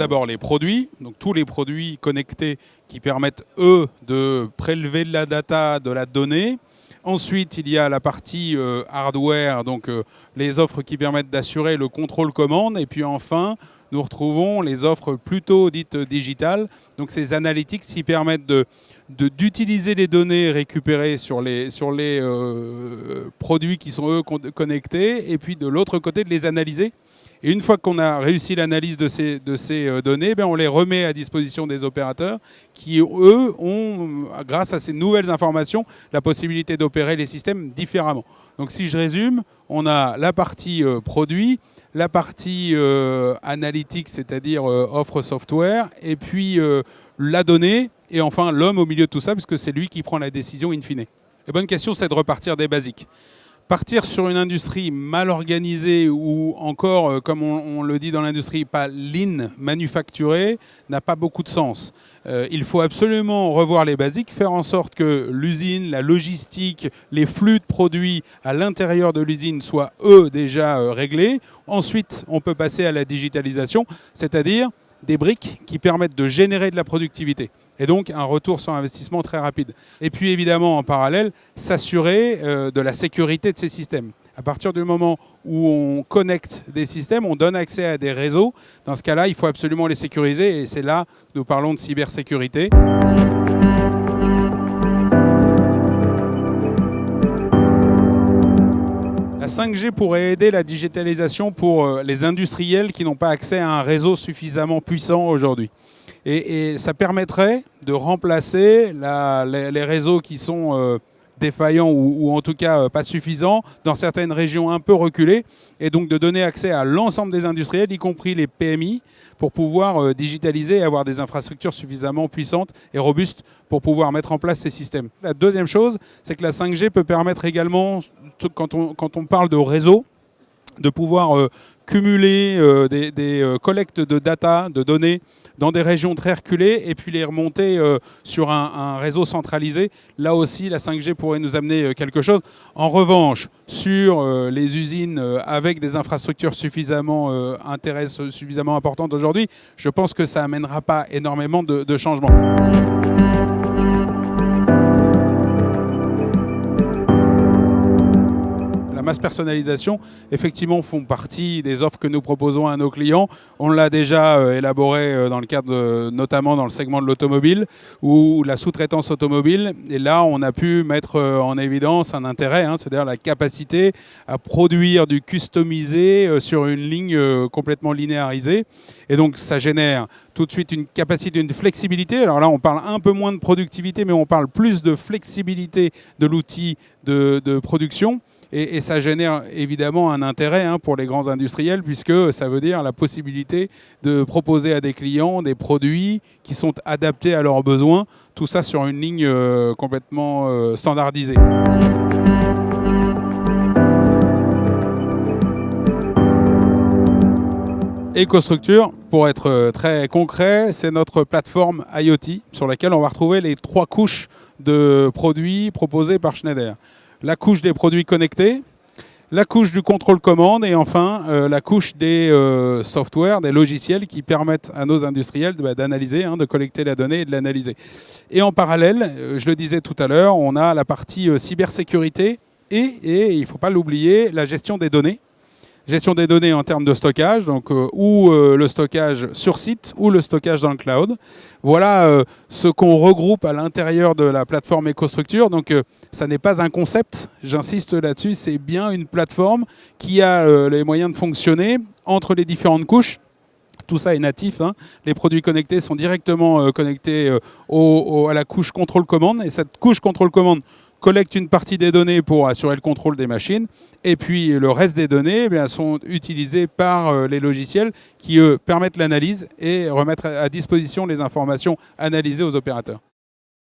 d'abord les produits, donc tous les produits connectés qui permettent, eux, de prélever de la data, de la donnée. Ensuite, il y a la partie hardware, donc les offres qui permettent d'assurer le contrôle commande. Et puis enfin, nous retrouvons les offres plutôt dites digitales, donc ces analytics qui permettent d'utiliser les données récupérées sur les produits qui sont eux connectés, et puis de l'autre côté de les analyser. Et une fois qu'on a réussi l'analyse de ces données, on les remet à disposition des opérateurs qui, eux, ont, grâce à ces nouvelles informations, la possibilité d'opérer les systèmes différemment. Donc si je résume, on a la partie produit, la partie analytique, c'est-à-dire offre software, et puis la donnée, et enfin l'homme au milieu de tout ça, puisque c'est lui qui prend la décision in fine. La bonne question, c'est de repartir des basiques. Partir sur une industrie mal organisée ou encore, comme on le dit dans l'industrie, pas lean, manufacturée, n'a pas beaucoup de sens. Il faut absolument revoir les basiques, faire en sorte que l'usine, la logistique, les flux de produits à l'intérieur de l'usine soient, eux, déjà réglés. Ensuite, on peut passer à la digitalisation, c'est-à-dire des briques qui permettent de générer de la productivité et donc un retour sur investissement très rapide. Et puis évidemment, en parallèle, s'assurer de la sécurité de ces systèmes. À partir du moment où on connecte des systèmes, on donne accès à des réseaux. Dans ce cas-là, il faut absolument les sécuriser et c'est là que nous parlons de cybersécurité. La 5G pourrait aider la digitalisation pour les industriels qui n'ont pas accès à un réseau suffisamment puissant aujourd'hui. Et ça permettrait de remplacer les réseaux qui sont défaillants ou en tout cas pas suffisants dans certaines régions un peu reculées et donc de donner accès à l'ensemble des industriels, y compris les PMI, pour pouvoir digitaliser et avoir des infrastructures suffisamment puissantes et robustes pour pouvoir mettre en place ces systèmes. La deuxième chose, c'est que la 5G peut permettre également, quand on parle de réseau, de pouvoir cumuler des collectes de data, de données dans des régions très reculées et puis les remonter sur un réseau centralisé. Là aussi, la 5G pourrait nous amener quelque chose. En revanche, sur les usines avec des infrastructures suffisamment importantes aujourd'hui, je pense que ça n'amènera pas énormément de changements. La mass personnalisation, effectivement, font partie des offres que nous proposons à nos clients. On l'a déjà élaboré dans le cadre, notamment dans le segment de l'automobile ou la sous-traitance automobile. Et là, on a pu mettre en évidence un intérêt, c'est-à-dire la capacité à produire du customisé sur une ligne complètement linéarisée. Et donc, ça génère tout de suite une capacité, une flexibilité. Alors là, on parle un peu moins de productivité, mais on parle plus de flexibilité de l'outil de production. Et ça génère évidemment un intérêt pour les grands industriels puisque ça veut dire la possibilité de proposer à des clients des produits qui sont adaptés à leurs besoins, tout ça sur une ligne complètement standardisée. EcoStruxure, pour être très concret, c'est notre plateforme IoT sur laquelle on va retrouver les 3 couches de produits proposés par Schneider. La couche des produits connectés, la couche du contrôle commande et enfin la couche des softwares, des logiciels qui permettent à nos industriels d'analyser, de collecter la donnée et de l'analyser. Et en parallèle, je le disais tout à l'heure, on a la partie cybersécurité et il ne faut pas l'oublier, la gestion des données. Gestion des données en termes de stockage, donc ou le stockage sur site ou le stockage dans le cloud. Voilà ce qu'on regroupe à l'intérieur de la plateforme EcoStruxure. Donc ça n'est pas un concept, j'insiste là-dessus, c'est bien une plateforme qui a les moyens de fonctionner entre les différentes couches. Tout ça est natif. Les produits connectés sont directement connectés à la couche contrôle-commande. Et cette couche contrôle-commande collecte une partie des données pour assurer le contrôle des machines. Et puis le reste des données sont utilisées par les logiciels qui, eux, permettent l'analyse et remettent à disposition les informations analysées aux opérateurs.